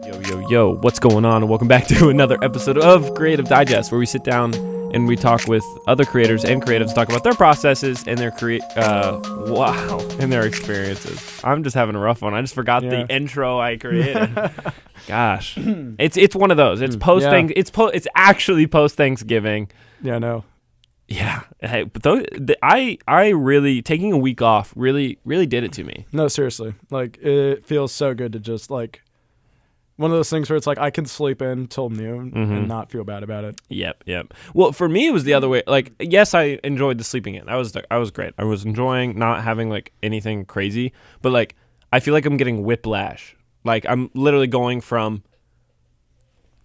Yo, what's going on? And welcome back to another episode of Creative Digest, where we sit down and we talk with other creators and creatives, talk about their processes and their and their experiences. I'm just having a rough one. I just forgot the intro I created. Gosh, it's one of those. It's It's actually post Thanksgiving. Yeah, no. Yeah, hey, but I really taking a week off really did it to me. No, seriously, like it feels so good to just like one of those things where it's like I can sleep in till noon and not feel bad about it. Yep. Well, for me, it was the other way. Like, yes, I enjoyed the sleeping in. I was great. I was enjoying not having like anything crazy, but like I feel like I'm getting whiplash. Like I'm literally going from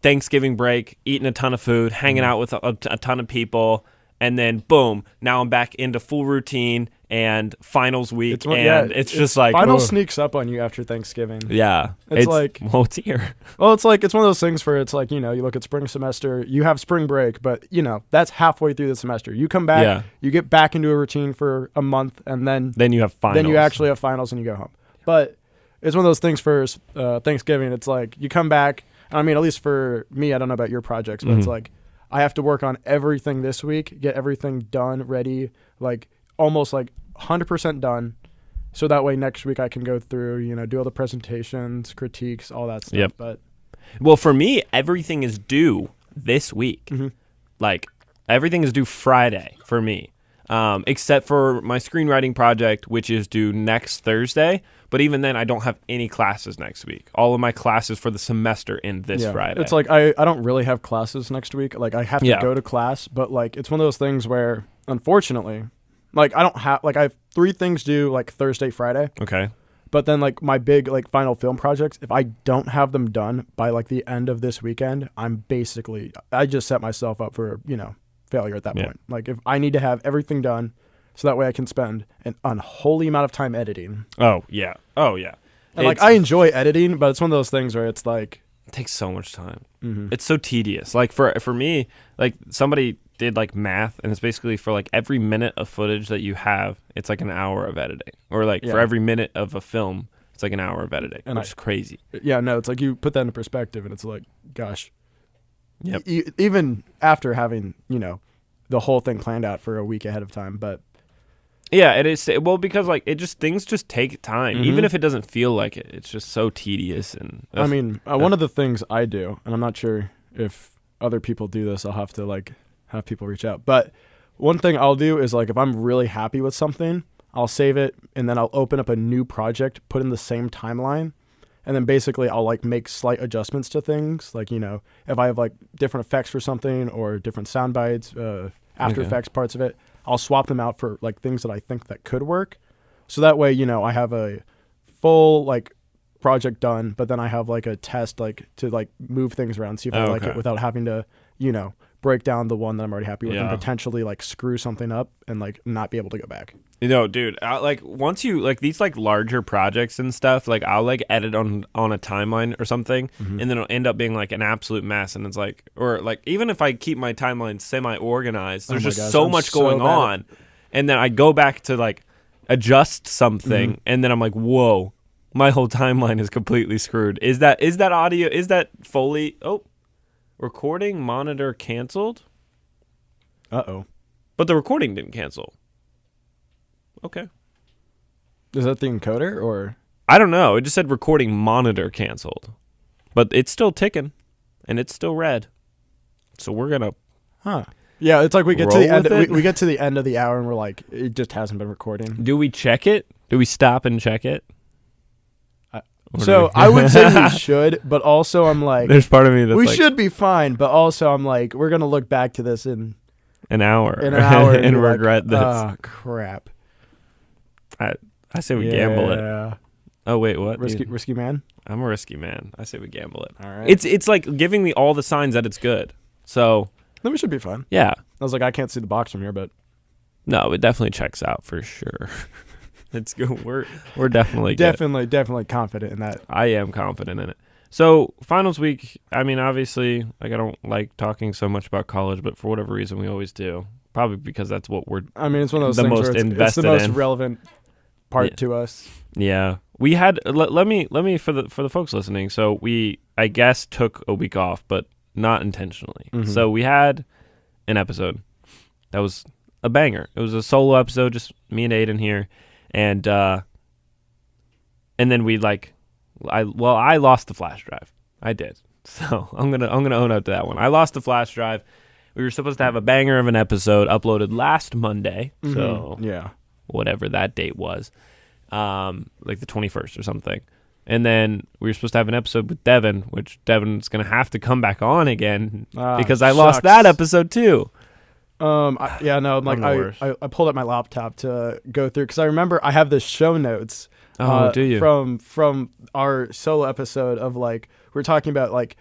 Thanksgiving break, eating a ton of food, hanging out with a ton of people. And then, boom, now I'm back into full routine and finals week. It's just like... Finals sneaks up on you after Thanksgiving. Yeah. It's like... Well, it's here. Well, it's like, it's one of those things where it's like, you know, you look at spring semester, you have spring break, but, you know, that's halfway through the semester. You come back, you get back into a routine for a month, and then... Then you have finals. Then you actually have finals and you go home. But it's one of those things for Thanksgiving. It's like, you come back, I mean, at least for me, I don't know about your projects, but it's like, I have to work on everything this week, get everything done, ready, like almost like 100% done. So that way next week I can go through, you know, do all the presentations, critiques, all that stuff. Yep. But well, for me, everything is due this week. Like everything is due Friday for me, except for my screenwriting project, which is due next Thursday. But even then, I don't have any classes next week. All of my classes for the semester end this Friday. It's like I don't really have classes next week. Like I have to go to class, but like it's one of those things where, unfortunately, like I have 3 things due like Thursday, Friday. Okay. But then like my big like final film projects, if I don't have them done by like the end of this weekend, I just set myself up for, you know, failure at that point. Like if I need to have everything done, so that way I can spend an unholy amount of time editing. Oh, yeah. And like I enjoy editing, but it's one of those things where it's like... It takes so much time. It's so tedious. Like for me, like somebody did like math, and it's basically for like every minute of footage that you have, it's like an hour of editing. Or like for every minute of a film, it's like an hour of editing, which is crazy. Yeah, no, it's like you put that into perspective, and it's like, gosh. Yep. Even after having, you know, the whole thing planned out for a week ahead of time, but... Yeah, it is. Well, because like things just take time, even if it doesn't feel like it. It's just so tedious. And I mean, one of the things I do, and I'm not sure if other people do this, I'll have to like have people reach out. But one thing I'll do is like if I'm really happy with something, I'll save it and then I'll open up a new project, put in the same timeline, and then basically I'll like make slight adjustments to things. Like, you know, if I have like different effects for something or different sound bites, After Effects parts of it, I'll swap them out for like things that I think that could work. So that way, you know, I have a full like project done, but then I have like a test like to like move things around, see if I like it without having to, you know, break down the one that I'm already happy with and potentially like screw something up and like not be able to go back. You know, dude, like once you like these like larger projects and stuff, like I'll like edit on a timeline or something, and then it'll end up being like an absolute mess. And it's like, or like even if I keep my timeline semi-organized, there's just so much going on, and then I go back to like adjust something, and then I'm like, whoa, my whole timeline is completely screwed. Is that audio? Is that Foley? Oh, recording monitor canceled. But the recording didn't cancel. Okay. Is that the encoder or? I don't know. It just said recording monitor canceled. But it's still ticking and it's still red. So we're going to Yeah, it's like we get to the end we get to the end of the hour and we're like it just hasn't been recording. Do we check it? Do we stop and check it? I would say we should, but also I'm like there's part of me that's we should be fine, but also I'm like we're going to look back to this in an hour and regret this. Oh, crap. I say we gamble it. Oh wait, what? Risky man? I'm a risky man. I say we gamble it. All right. It's like giving me all the signs that it's good. So then we should be fine. Yeah. I was like, I can't see the box from here, but no, it definitely checks out for sure. It's good. We're definitely definitely confident in that. I am confident in it. So finals week. I mean, obviously, like I don't like talking so much about college, but for whatever reason, we always do. Probably because that's what we're. I mean, it's one of those things where it's the most relevant part to us. Yeah, we had. Let me for the folks listening. So we I guess, took a week off, but not intentionally. Mhm. So we had an episode that was a banger. It was a solo episode, just me and Aidan here, and then we I lost the flash drive. I did. So I'm gonna own up to that one. I lost the flash drive. We were supposed to have a banger of an episode uploaded last Monday. Mhm. So Yeah. whatever that date was, like the 21st or something. And then we were supposed to have an episode with Devin, which Devin's gonna have to come back on again because I lost that episode too. I pulled up my laptop to go through because I remember I have the show notes. Oh, do you? From our solo episode of like we're talking about like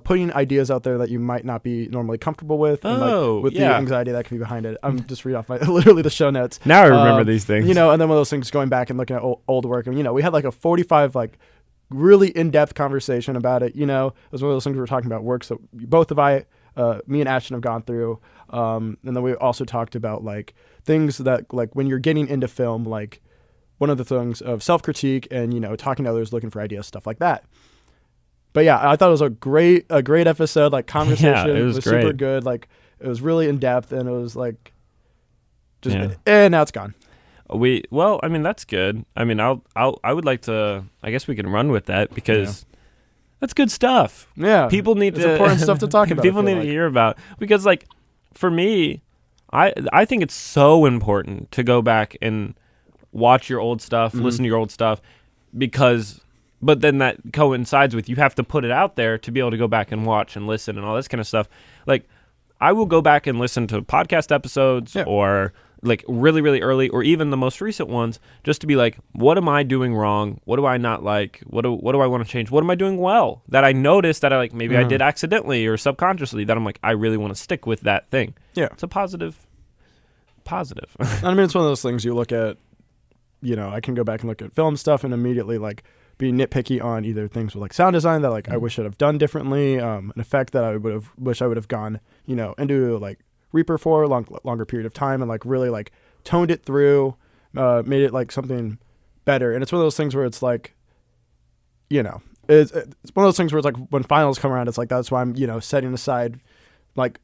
putting ideas out there that you might not be normally comfortable with, and like with the anxiety that can be behind it. I'm just reading off my literally the show notes. Now I remember these things. And then one of those things going back and looking at old work, and we had like a 45 like really in-depth conversation about it. It was one of those things we were talking about works that me and Ashtin have gone through, and then we also talked about like things that like when you're getting into film, like one of the things of self-critique and talking to others, looking for ideas, stuff like that. But yeah, I thought it was a great episode. Like conversation, it was great. Super good. Like it was really in depth, and it was like just and now it's gone. That's good. I mean, I would like to. I guess we can run with that because that's good stuff. Yeah, people need it's important stuff to talk about. People need to hear about because, like, for me, I think it's so important to go back and watch your old stuff, listen to your old stuff, but then that coincides with you have to put it out there to be able to go back and watch and listen and all this kind of stuff. Like, I will go back and listen to podcast episodes or like really, really early or even the most recent ones just to be like, what am I doing wrong? What do I not like? What do I want to change? What am I doing well that I noticed that I like maybe I did accidentally or subconsciously that I'm like, I really want to stick with that thing. Yeah. It's a positive. I mean, it's one of those things you look at, I can go back and look at film stuff and immediately like be nitpicky on either things with like sound design that like I wish I'd have done differently, an effect that I wish I would have gone, into like Reaper for a longer period of time and like really like toned it through, made it like something better. And it's one of those things where it's like, it's one of those things where it's like when finals come around, it's like that's why I'm setting aside like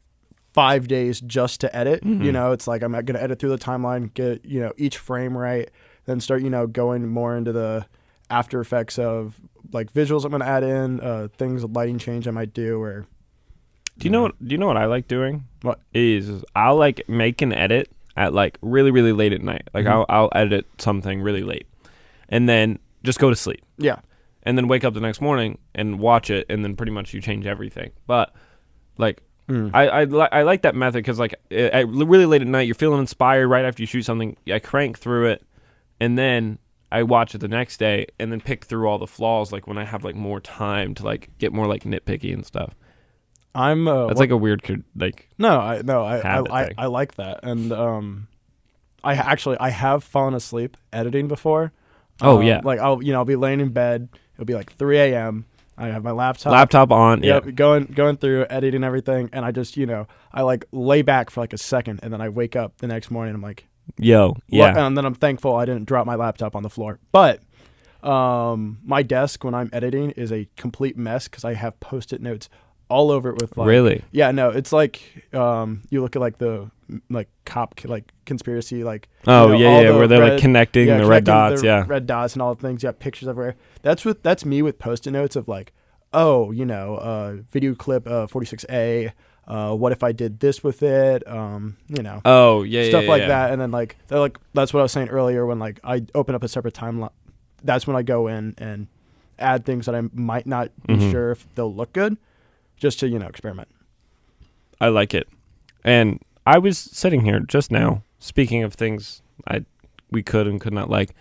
5 days just to edit. It's like I'm gonna edit through the timeline, get each frame right, then start going more into the after effects of like visuals I'm gonna add in, things lighting change I might do. Or do you know what I like doing? What is I'll like make an edit at like really, really late at night. Like I'll edit something really late and then just go to sleep. Yeah. And then wake up the next morning and watch it, and then pretty much you change everything. But like I like that method because like at really late at night you're feeling inspired right after you shoot something. I crank through it and then I watch it the next day and then pick through all the flaws like when I have like more time to like get more like nitpicky and stuff. That's like a weird like I like that. And I have fallen asleep editing before. Like I'll be laying in bed, it'll be like 3 a.m. I have my laptop on. Yep, going through editing everything, and I just I like lay back for like a second, and then I wake up the next morning. I'm like, and then I'm thankful I didn't drop my laptop on the floor. But my desk when I'm editing is a complete mess because I have Post-it notes all over it with like, really? Yeah, no, it's like you look at like the like cop like conspiracy like where they're like connecting the red dots, red dots and all the things. Yeah, pictures everywhere. That's me with Post-it notes of like, video clip 46A. What if I did this with it? Stuff like that. And then like that's what I was saying earlier when like I open up a separate timeline. That's when I go in and add things that I might not be sure if they'll look good, just to experiment. I like it. And I was sitting here just now speaking of things we could and could not like.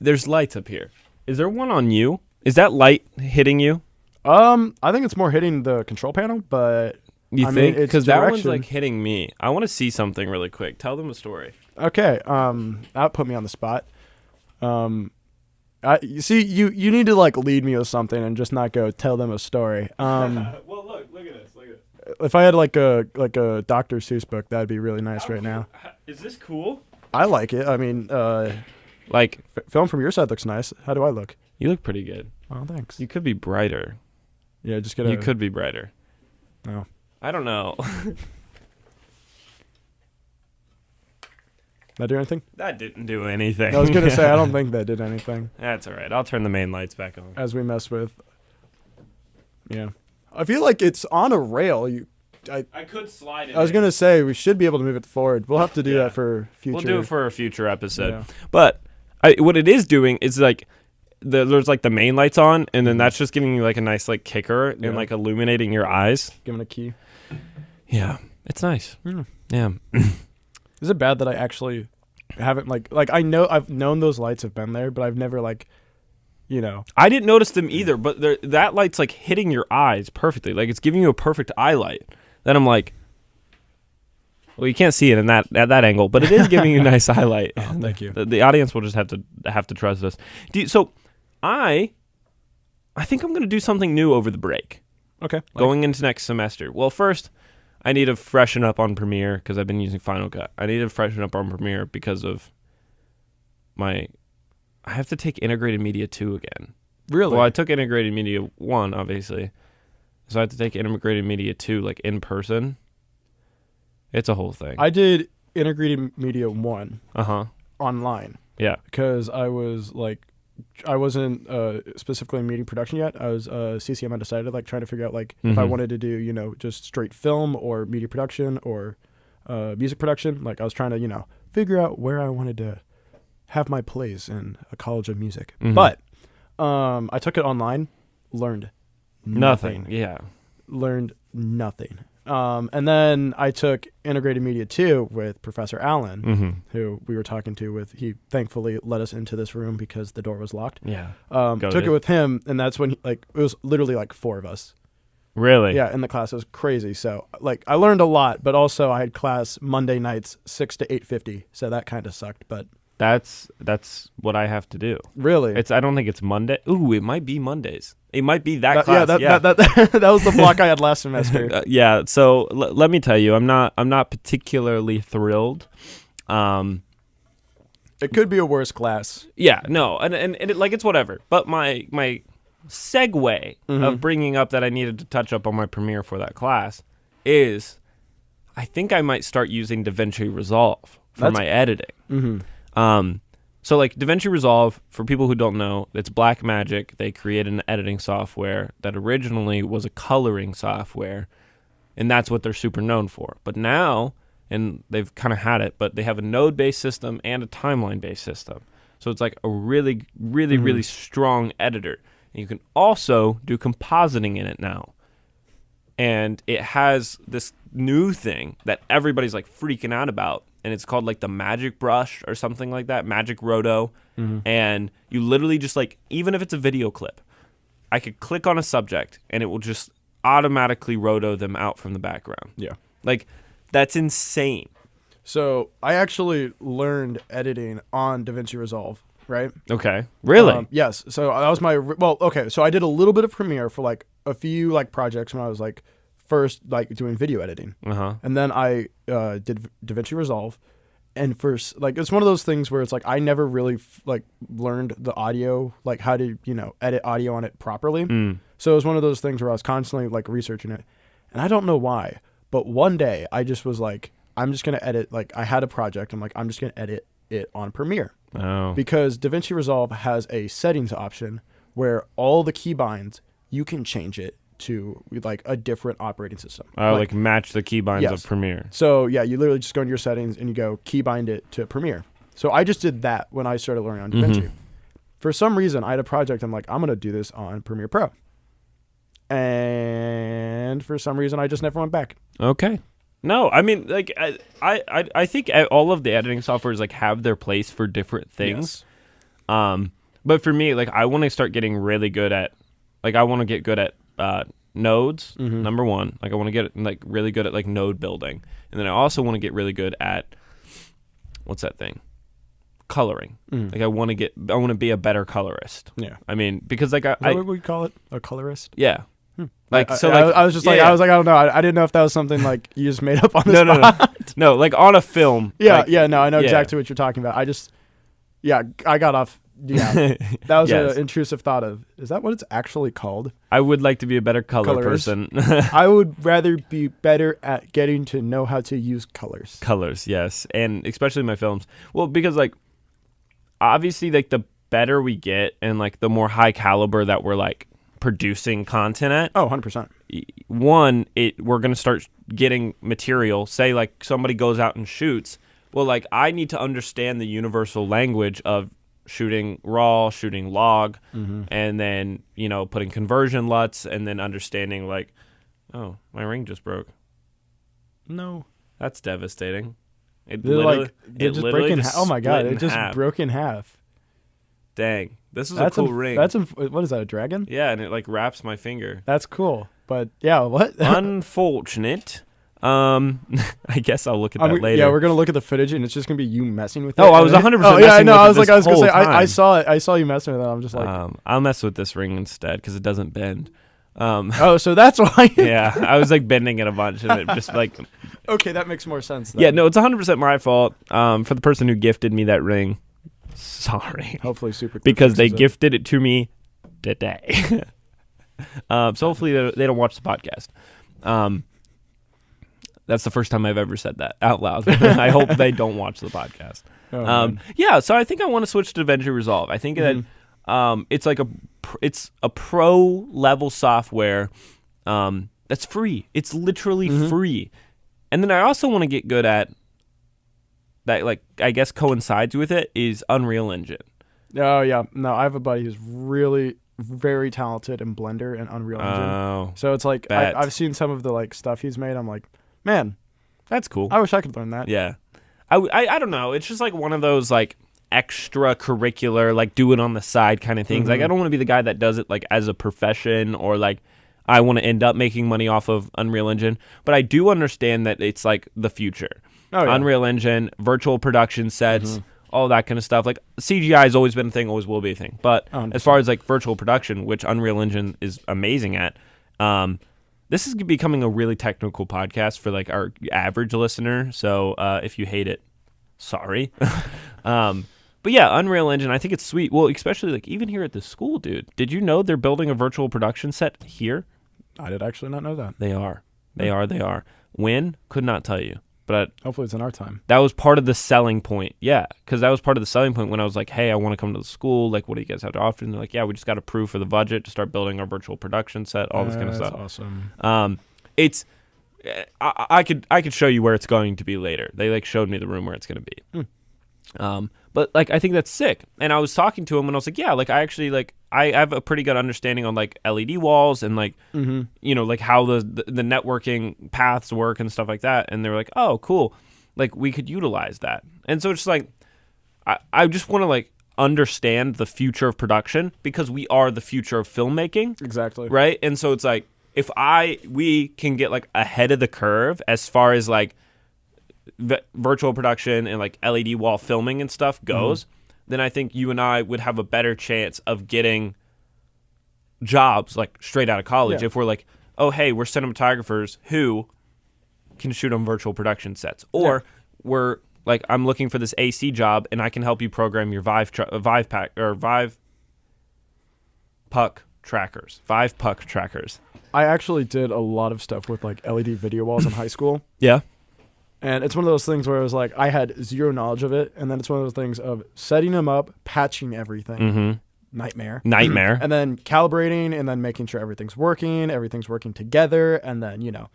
There's lights up here. Is there one on you? Is that light hitting you? I think it's more hitting the control panel, but you think? Because that one's like hitting me. I want to see something really quick. Tell them a story. Okay. That put me on the spot. You see, you need to like lead me with something and just not go tell them a story. Well, look at this. Look at this. If I had like a Dr. Seuss book, that'd be really nice right now. Is this cool? I like it. I mean, film from your side looks nice. How do I look? You look pretty good. Oh, thanks. You could be brighter. Yeah, just get You could be brighter. No. I don't know. That do anything? That didn't do anything. I was going to say, I don't think that did anything. That's all right. I'll turn the main lights back on. As we mess with. Yeah. I feel like it's on a rail. I could slide it. I was going to say, we should be able to move it forward. We'll have to do that for future. We'll do it for a future episode. Yeah. But what it is doing is like, there's like the main lights on, and then that's just giving you like a nice like kicker and like illuminating your eyes. Giving a key. Yeah. It's nice. Mm. Yeah. Is it bad that I actually haven't like I know I've known those lights have been there, but I've never like, I didn't notice them either, but that light's like hitting your eyes perfectly. Like it's giving you a perfect eye light. Then I'm like, well, you can't see it at that angle, but it is giving you a nice highlight. Oh, thank you. The audience will just have to trust us. So I think I'm gonna do something new over the break. Okay. Going into next semester. Well, first, I need to freshen up on Premiere because I've been using Final Cut. I need to freshen up on Premiere because of I have to take Integrated Media 2 again. Really? Well, I took Integrated Media 1, obviously. So I have to take Integrated Media 2, like, in person. It's a whole thing. I did Integrated Media 1 online. Yeah. Because I wasn't specifically in media production yet. I was CCM undecided, like trying to figure out like if I wanted to do, just straight film or media production or music production. Like I was trying to, figure out where I wanted to have my place in a college of music. But I took it online, learned nothing. Yeah. Learned nothing. And then I took Integrated Media 2 with Professor Allen, who we were talking to he thankfully let us into this room because the door was locked. Yeah. Took it with him, and that's when it was literally like 4 of us. Really? Yeah, in the class. It was crazy. So like I learned a lot, but also I had class Monday nights 6 to 8:50. So that kind of sucked, but that's what I have to do. Really? I don't think it's Monday. Ooh, it might be Mondays. It might be that class. That was the block I had last semester. Yeah. So let me tell you, I'm not particularly thrilled. It could be a worse class. Yeah. No. And it, like it's whatever. But my segue of bringing up that I needed to touch up on my Premiere for that class is, I think I might start using DaVinci Resolve for my editing. So like DaVinci Resolve, for people who don't know, it's Blackmagic. They created an editing software that originally was a coloring software, and that's what they're super known for. But now, and they've kind of had it, but they have a node-based system and a timeline-based system. So it's like a really, really, really strong editor. And you can also do compositing in it now. And it has this new thing that everybody's like freaking out about. And it's called like the Magic Brush or something like that, Magic Roto. And you literally just like, even if it's a video clip, I could click on a subject and it will just automatically roto them out from the background. Yeah. Like, that's insane. So I actually learned editing on DaVinci Resolve, right? Okay. Really? Yes. So that was okay. So I did a little bit of Premiere for like a few like projects when I was like first like doing video editing. And then I did DaVinci Resolve. And first, like, it's one of those things where it's like I never really learned the audio, like how to, edit audio on it properly. So it was one of those things where I was constantly like researching it. And I don't know why, but one day I just was like, I'm just going to edit, like I had a project. I'm like, I'm just going to edit it on Premiere. Oh. Because DaVinci Resolve has a settings option where all the keybinds, you can change it to like a different operating system. Oh, like match the keybinds of Premiere. So yeah, you literally just go into your settings and you go keybind it to Premiere. So I just did that when I started learning on DaVinci. For some reason, I had a project. I'm like, I'm going to do this on Premiere Pro. And for some reason, I just never went back. Okay. No, I mean, like, I think all of the editing softwares like have their place for different things. Yes. But for me, like, I want to start getting really good at, like, I want to get good at nodes, number one. Like, I want to get like really good at like node building, and then I also want to get really good at what's that thing? Coloring. Like, I want to be a better colorist. Yeah. I mean, because like Is that what we call it? A colorist? Yeah. Like, I was just like, I was like, I don't know. I didn't know if that was something like you just made up on the spot. No, like on a film. Yeah, like, no, I know exactly what you're talking about. I got off Yeah, that was Yes. an intrusive thought of, is that what it's actually called? I would like to be a better color Colorist. person. I would rather be better at getting to know how to use colors. Colors, yes, and especially my films. Well, because like obviously like the better we get and like the more high caliber that we're like producing content at, Oh, 100%. we're going to start getting material. Say like somebody goes out and shoots. Well, like I need to understand the universal language of shooting raw, shooting log, and then, you know, putting conversion LUTs, and then understanding like, oh, my ring just broke. No. That's devastating. It They're literally, like, they're it just literally breaking just Oh my God, split it just half. broke in half. Dang. This is That's a cool ring. what is that, a dragon? Yeah, and it like wraps my finger. That's cool. But yeah, what? Unfortunate. I guess I'll look at that later. Yeah, we're gonna look at the footage, and it's just gonna be you messing with it. Oh, I was 100% Oh yeah, I messing know. with I it was like, this I was gonna say, whole I time. I saw you messing with it. I'm just like, I'll mess with this ring instead because it doesn't bend. oh, so that's why. Yeah, I was like bending it a bunch, and it just like, Okay, that makes more sense. Then. yeah, no, it's 100% my fault. For the person who gifted me that ring, sorry, Hopefully, super. because they fixes it. gifted it to me today. So hopefully they don't watch the podcast. That's the first time I've ever said that out loud. I hope they don't watch the podcast. Oh, man. Yeah, so I think I want to switch to Venture Resolve. I think that it's like it's a pro level software that's free. It's literally free. And then I also want to get good at that, like I guess coincides with it, is Unreal Engine. Oh yeah, no, I have a buddy who's really very talented in Blender and Unreal Engine. Oh, So it's like bet. I've seen some of the like stuff he's made. I'm like, man, that's cool. I wish I could learn that. Yeah. I don't know. It's just like one of those like extracurricular, like do it on the side kind of things. Like I don't want to be the guy that does it like as a profession, or like I want to end up making money off of Unreal Engine. But I do understand that it's like the future. Oh, yeah. Unreal Engine, virtual production sets, all that kind of stuff. Like CGI has always been a thing, always will be a thing. But 100%. as far as like virtual production, which Unreal Engine is amazing at, this is becoming a really technical podcast for like our average listener. So if you hate it, sorry. But yeah, Unreal Engine, I think it's sweet. Well, especially like even here at the school, dude. Did you know they're building a virtual production set here? I did actually not know that. They are. They are. When? Could not tell you. But Hopefully it's in our time. that was part of the selling point. Yeah, because that was part of the selling point when I was like, hey, I want to come to the school. Like, what do you guys have to offer? And they're like, yeah, we just got approved for the budget to start building our virtual production set, all this kind of That's stuff. awesome. It's I could show you where it's going to be later. They like showed me the room where it's going to be. But like I think that's sick. And I was talking to him and I was like, yeah, like I actually like I have a pretty good understanding on like LED walls and like you know like how the networking paths work and stuff like that. And they were like, oh, cool, like we could utilize that. And so it's like I just want to like understand the future of production because we are the future of filmmaking. Exactly. Right? And so it's like if we can get like ahead of the curve as far as like virtual production and like LED wall filming and stuff goes, then I think you and I would have a better chance of getting jobs like straight out of college. Yeah. If we're like, oh, hey, we're cinematographers who can shoot on virtual production sets, or we're like, I'm looking for this AC job and I can help you program your Vive puck trackers. I actually did a lot of stuff with like LED video walls in high school. Yeah. And it's one of those things where it was like I had zero knowledge of it, and then it's one of those things of setting them up, patching everything, nightmare, and then calibrating, and then making sure everything's working together, and then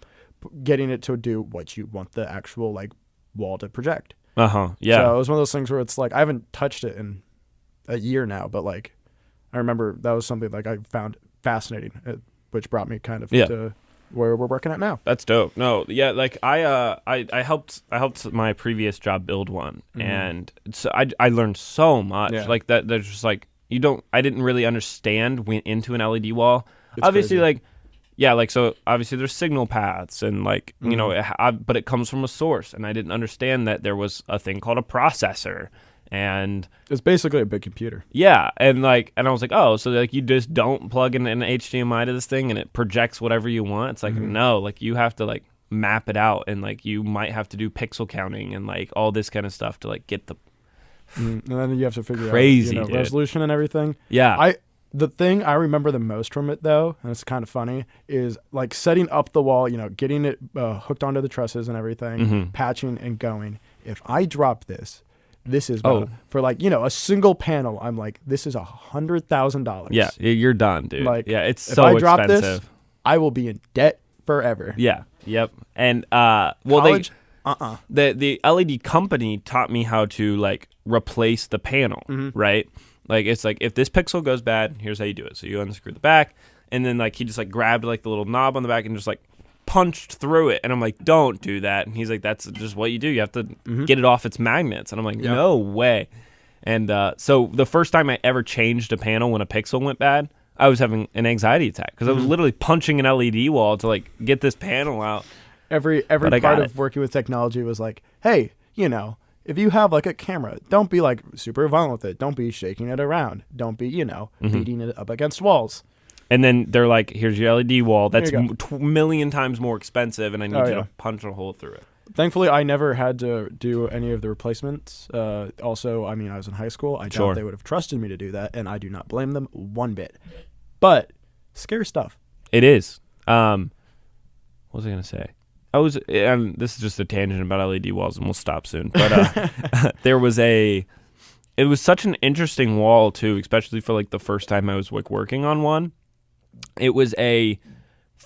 getting it to do what you want the actual like wall to project. Yeah. So it was one of those things where it's like I haven't touched it in a year now, but like I remember that was something like I found fascinating, which brought me kind of to where we're working at now. That's dope. No, yeah, like I helped my previous job build one, and so I learned so much. Yeah. Like that, there's just like I didn't really understand went into an LED wall. It's obviously, crazy. so obviously there's signal paths and like but it comes from a source, and I didn't understand that there was a thing called a processor. And it's basically a big computer. Yeah, and I was like, oh, so like you just don't plug in an HDMI to this thing and it projects whatever you want. It's like no, like you have to like map it out, and like you might have to do pixel counting and like all this kind of stuff to like get the And then you have to figure Crazy, out dude. resolution and everything. Yeah. The thing I remember the most from it, though, and it's kind of funny, is like setting up the wall, getting it hooked onto the trusses and everything, patching and going. If I drop this is for like, a single panel, I'm like, this is $100,000. Yeah, you're done, dude. Like, yeah, it's if so I drop expensive. this, I will be in debt forever. Yeah, yep. And College, the LED company taught me how to like replace the panel, right? Like it's like if this pixel goes bad, here's how you do it. So you unscrew the back, and then like he just like grabbed like the little knob on the back and just like punched through it. And I'm like, don't do that. And he's like, that's just what you do. You have to get it off its magnets. And I'm like, no way. And so the first time I ever changed a panel when a pixel went bad, I was having an anxiety attack because I was literally punching an LED wall to like get this panel out. Every part of working with technology was like, hey, if you have like a camera, don't be like super violent with it. Don't be shaking it around. Don't be, beating it up against walls. And then they're like, here's your LED wall. That's million times more expensive, and I need you to punch a hole through it. Thankfully, I never had to do any of the replacements. Also, I was in high school. I doubt they would have trusted me to do that, and I do not blame them one bit. But scary stuff. It is. What was I going to say? This is just a tangent about LED walls, and we'll stop soon. But it was such an interesting wall too, especially for like the first time I was like working on one. It was a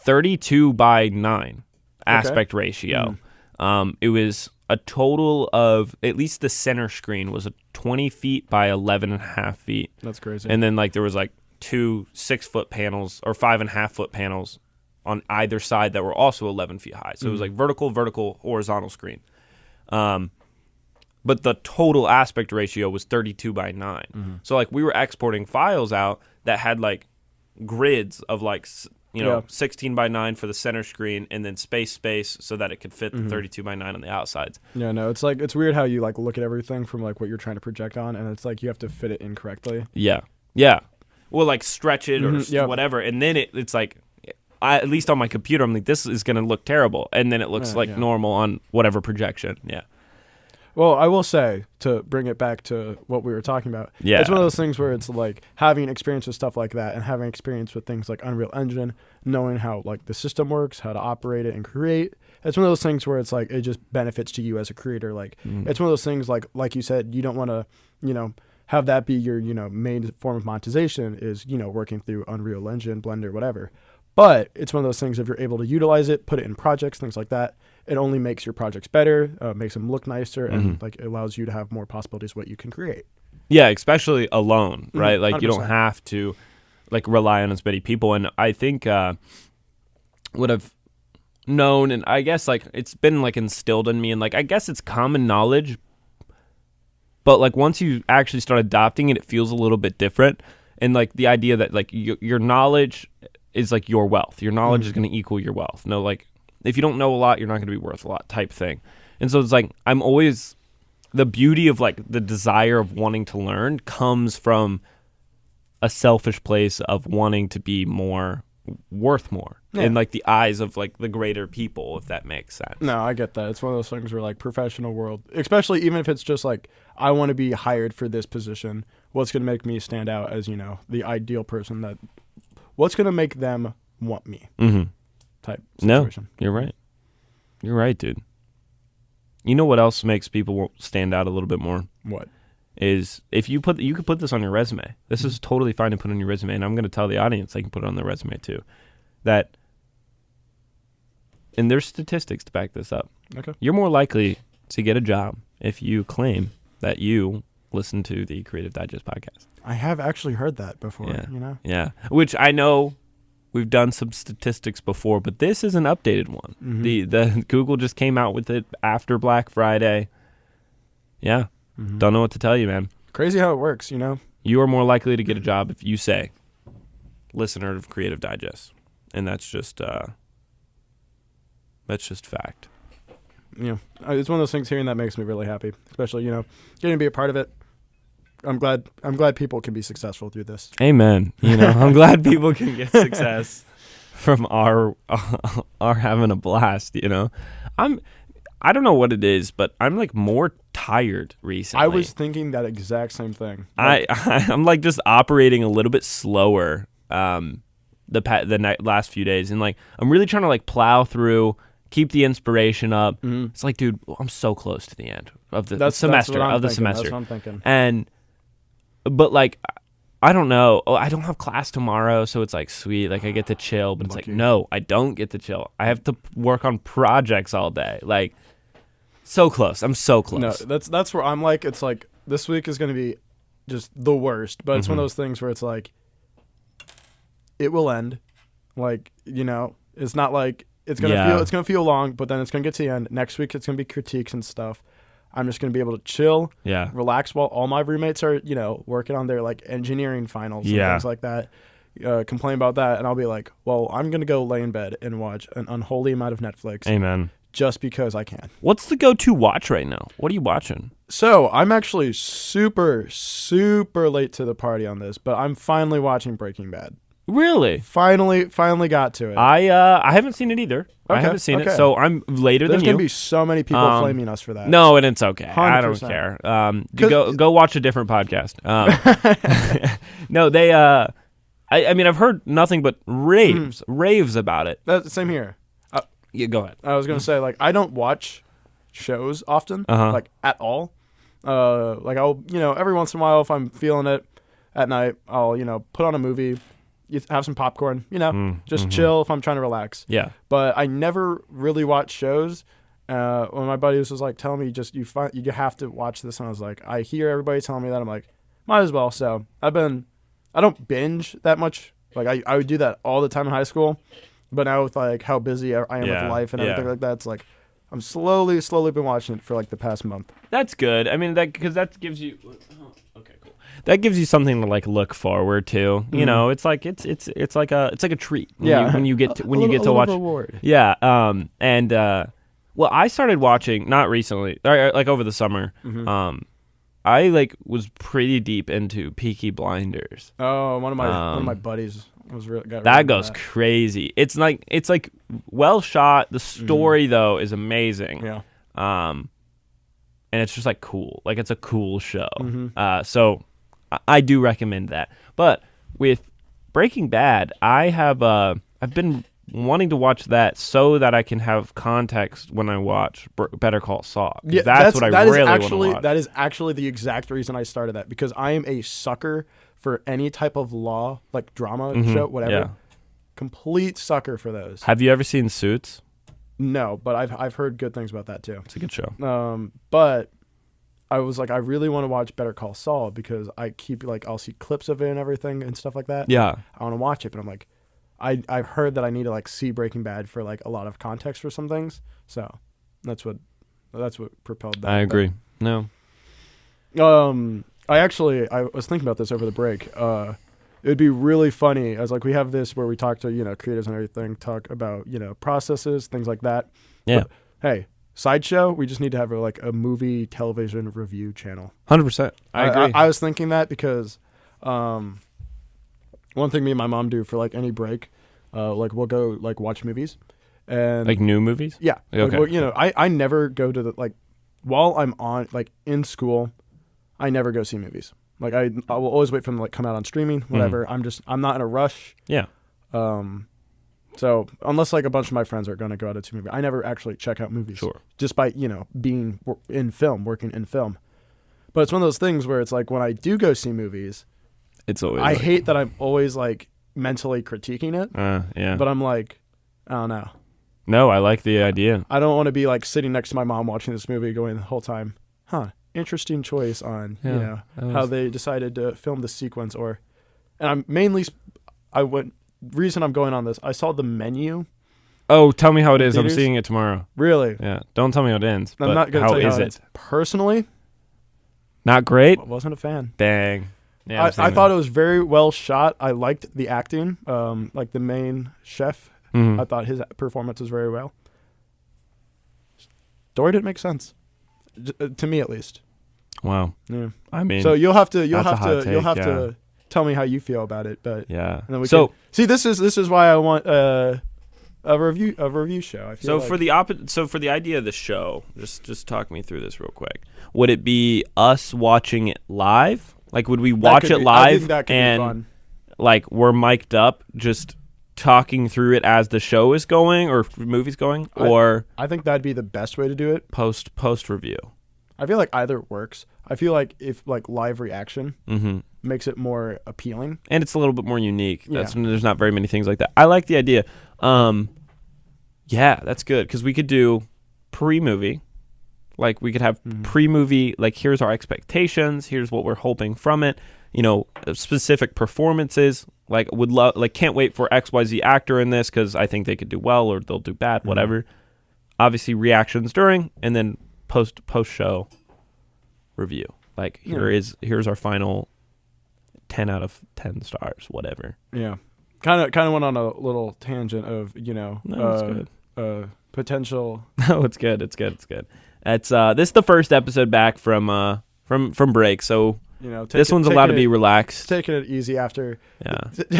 32:9 aspect ratio. It was a total of, at least the center screen was a 20 feet by 11.5 feet. That's crazy. And then like there was like 2 6-foot panels or 5.5-foot panels on either side that were also 11 feet high. So it was like vertical, horizontal screen. But the total aspect ratio was 32:9. So like we were exporting files out that had like grids of like, 16:9 for the center screen and then space so that it could fit the 32:9 on the outsides. Yeah, no, it's like, it's weird how you like look at everything from like what you're trying to project on, and it's like you have to fit it incorrectly. Yeah. Well, like stretch it or whatever. And then it's like, at least on my computer, I'm like, this is going to look terrible. And then it looks normal on whatever projection. Yeah. Well, I will say, to bring it back to what we were talking about, it's one of those things where it's like having experience with stuff like that and having experience with things like Unreal Engine, knowing how like the system works, how to operate it and create. It's one of those things where it's like it just benefits to you as a creator. Like it's one of those things like you said, you don't want to, have that be your, main form of monetization is, working through Unreal Engine, Blender, whatever. But it's one of those things, if you're able to utilize it, put it in projects, things like that, it only makes your projects better, makes them look nicer, and like it allows you to have more possibilities of what you can create. Yeah, especially alone, right? Like 100%. You don't have to like rely on as many people. And I think what I've known, and I guess like it's been like instilled in me, and like I guess it's common knowledge, but like once you actually start adopting it, it feels a little bit different. And like the idea that like your knowledge is like your wealth. Your knowledge is going to equal your wealth. No, like if you don't know a lot, you're not going to be worth a lot type thing. And so it's like I'm always, the beauty of like the desire of wanting to learn comes from a selfish place of wanting to be more, worth more in like the eyes of like the greater people, if that makes sense. No, I get that. It's one of those things where like professional world, especially even if it's just like I want to be hired for this position, what's going to make me stand out as, the ideal person, that what's going to make them want me type situation. No, you're right. You're right, dude. You know what else makes people stand out a little bit more? What? Is if you could put this on your resume. This is totally fine to put on your resume, and I'm going to tell the audience they can put it on their resume too. That, and there's statistics to back this up. Okay. You're more likely to get a job if you claim that you listen to the Creative Digest podcast. I have actually heard that before, Yeah. Which I know we've done some statistics before, but this is an updated one. The Google just came out with it after Black Friday. Yeah. Don't know what to tell you, man. Crazy how it works, You are more likely to get a job if you say listener of Creative Digest. And that's just fact. Yeah. It's one of those things hearing that makes me really happy, especially, getting to be a part of it. I'm glad people can be successful through this. Amen. I'm glad people can get success from our having a blast, I don't know what it is, but I'm like more tired recently. I was thinking that exact same thing. I'm like just operating a little bit slower last few days, and like I'm really trying to like plow through, keep the inspiration up. Mm-hmm. It's like, dude, I'm so close to the end of the semester. That's what I'm thinking. But like, I don't know. I don't have class tomorrow, so it's like sweet. Like I get to chill, but it's like, no, I don't get to chill. I have to work on projects all day. Like, so close. I'm so close. No, that's where I'm like, it's like this week is going to be just the worst. But it's one of those things where it's like, it will end. Like, you know, it's not like it's gonna feel long, but then it's gonna get to the end. Next week it's gonna be critiques and stuff. I'm just going to be able to chill, relax while all my roommates are, you know, working on their, like, engineering finals and things like that, complain about that, and I'll be like, well, I'm going to go lay in bed and watch an unholy amount of Netflix. Amen. Just because I can. What's the go-to watch right now? What are you watching? So, I'm actually super, super late to the party on this, but I'm finally watching Breaking Bad. Really? Finally got to it. I haven't seen it either. Okay, I haven't seen it, so I'm later than you. There's going to be so many people flaming us for that. No, and it's okay. 100%. I don't care. Go watch a different podcast. No, they. I mean, I've heard nothing but raves about it. Same here. Yeah, go ahead. I was going to say, like, I don't watch shows often, like, at all. Like, I'll, you know, every once in a while, if I'm feeling it at night, I'll, you know, put on a movie, have some popcorn, you know, just chill if I'm trying to relax. Yeah. But I never really watch shows. When my buddy was like telling me, you have to watch this, and I was like, I hear everybody telling me that. I'm like, might as well. So I don't binge that much. Like I would do that all the time in high school, but now with like how busy I am with life and everything like that, it's like I'm slowly been watching it for like the past month. That's good. I mean, because that gives you. Okay, cool. That gives you something to like look forward to. You know, it's like it's like a treat. When you get to watch. Reward. Yeah. Well, I started watching not recently, like over the summer. I like was pretty deep into Peaky Blinders. Oh, one of my buddies was that goes crazy. It's like well shot. The story though is amazing. Yeah. And it's just like cool. Like it's a cool show. So I do recommend that. But with Breaking Bad, I've been wanting to watch that so that I can have context when I watch Better Call Saul. Yeah, that's what I really want to watch. That is actually the exact reason I started that, because I am a sucker for any type of law, like drama show, whatever. Yeah. Complete sucker for those. Have you ever seen Suits? No, but I've heard good things about that too. It's a good show. But I was like, I really want to watch Better Call Saul because I keep like I'll see clips of it and everything and stuff like that. Yeah, I want to watch it, but I'm like, I've heard that I need to like see Breaking Bad for like a lot of context for some things. So that's what propelled that. I agree. No. I was thinking about this over the break. It'd be really funny as like we have this where we talk to, you know, creators and everything, talk about, you know, processes, things like that. Yeah. But, hey, sideshow, we just need to have a movie television review channel. 100%. I agree. I was thinking that because one thing me and my mom do for like any break, like we'll go like watch movies, and like new movies. Yeah. Okay. Like, you know, I never go to while I'm on like in school, I never go see movies. Like I will always wait for them to like come out on streaming, whatever. I'm not in a rush. Yeah. So unless like a bunch of my friends are going to go out to see movies, I never actually check out movies. Sure. Just by, you know, being in film, working in film. But it's one of those things where it's like when I do go see movies, it's always I hate that I'm always like mentally critiquing it. Yeah. But I'm like, I don't know. No, I like the idea. I don't want to be like sitting next to my mom watching this movie going the whole time, interesting choice on, you know, how they decided to film the sequence reason I'm going on this, I saw the menu. Oh, tell me how it is. I'm seeing it tomorrow. Really? Yeah. Don't tell me how it ends. I'm not going to tell you how it ends. Personally, not great. I wasn't a fan. Dang. Yeah, I thought it was very well shot. I liked the acting. Like the main chef, I thought his performance was very well. Story didn't make sense, to me at least. Wow. Yeah. I mean, so you'll have to tell me how you feel about it. But yeah. and then this is why I want a review show. I feel So for the idea of the show, just talk me through this real quick. Would it be us watching it live? Like, would we watch it live I think that could be fun. Like we're mic'd up, just talking through it as the show is going or movie's going, or I think that'd be the best way to do it. Post review. I feel like either works. I feel like if like live reaction Mm-hmm. makes it more appealing, and it's a little bit more unique. Yeah. There's not very many things like that. I like the idea. Yeah, that's good because we could do pre-movie. Like we could have pre-movie. Like here's our expectations. Here's what we're hoping from it. You know, specific performances. Like can't wait for XYZ actor in this because I think they could do well or they'll do bad. Whatever. Obviously reactions during and then post show review. Like here's our final 10 out of 10 stars. Whatever. Yeah. Kind of went on a little tangent of potential. No, it's good. It's good. It's this is the first episode back from break, so this one's allowed to be relaxed. Taking it easy after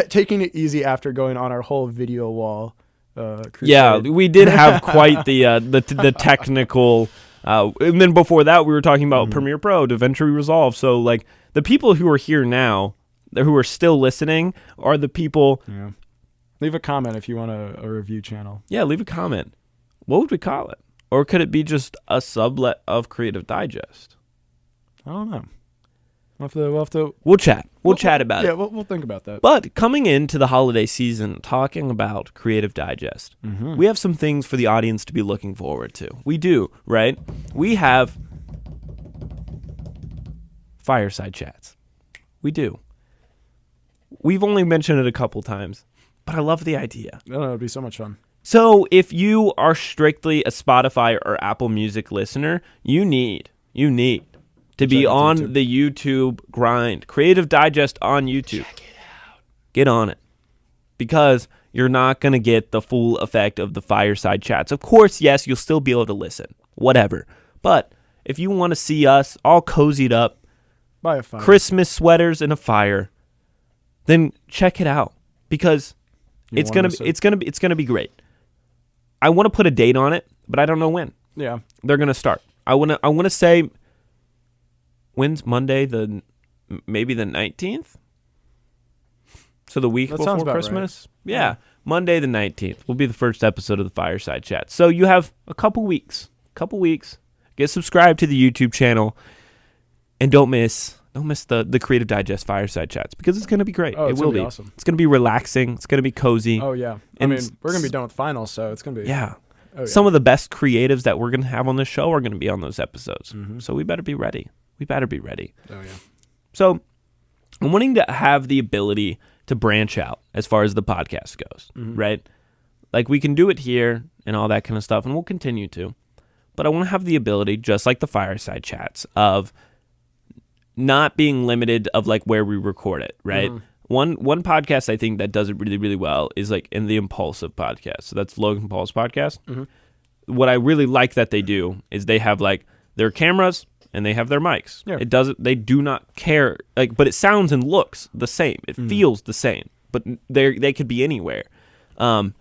taking it easy after going on our whole video wall. Crusade. Yeah, we did have quite the technical. And then before that, we were talking about Premiere Pro, DaVinci Resolve. So like the people who are here now, who are still listening, are the people. Yeah. Leave a comment if you want a review channel. Yeah, leave a comment. What would we call it? Or could it be just a sublet of Creative Digest? I don't know. We'll have to. We'll chat. We'll chat about it. Yeah, we'll think about that. But coming into the holiday season, talking about Creative Digest, we have some things for the audience to be looking forward to. We do, right? We have fireside chats. We do. We've only mentioned it a couple times, but I love the idea. No, it'd be so much fun. So if you are strictly a Spotify or Apple Music listener, you need to be on the YouTube grind. Creative Digest on YouTube. Check it out. Get on it. Because you're not going to get the full effect of the fireside chats. Of course, yes, you'll still be able to listen. Whatever. But if you want to see us all cozied up, by a fire, Christmas sweaters and a fire, then check it out. Because it's gonna be great. I want to put a date on it, but I don't know when. Yeah. They're going to start. I want to say when's Monday, maybe the 19th? So the week before Christmas? Right. Yeah. Monday the 19th will be the first episode of the Fireside Chat. So you have a couple weeks. Get subscribed to the YouTube channel and don't miss the Creative Digest Fireside Chats because it's going to be great. Oh, it will be awesome. It's going to be relaxing. It's going to be cozy. Oh, yeah. I mean, we're going to be done with finals, so it's going to be... Yeah. Oh, yeah. Some of the best creatives that we're going to have on this show are going to be on those episodes. So we better be ready. Oh, yeah. So I'm wanting to have the ability to branch out as far as the podcast goes, right? Like we can do it here and all that kind of stuff, and we'll continue to. But I want to have the ability, just like the Fireside Chats, of not being limited of like where we record it, right? One podcast I think that does it really, really well is like in the Impulsive podcast. So that's Logan Paul's podcast. What I really like that they do is they have like their cameras and they have their mics. Yeah. They do not care, like, but it sounds and looks the same. It feels the same, but they could be anywhere. I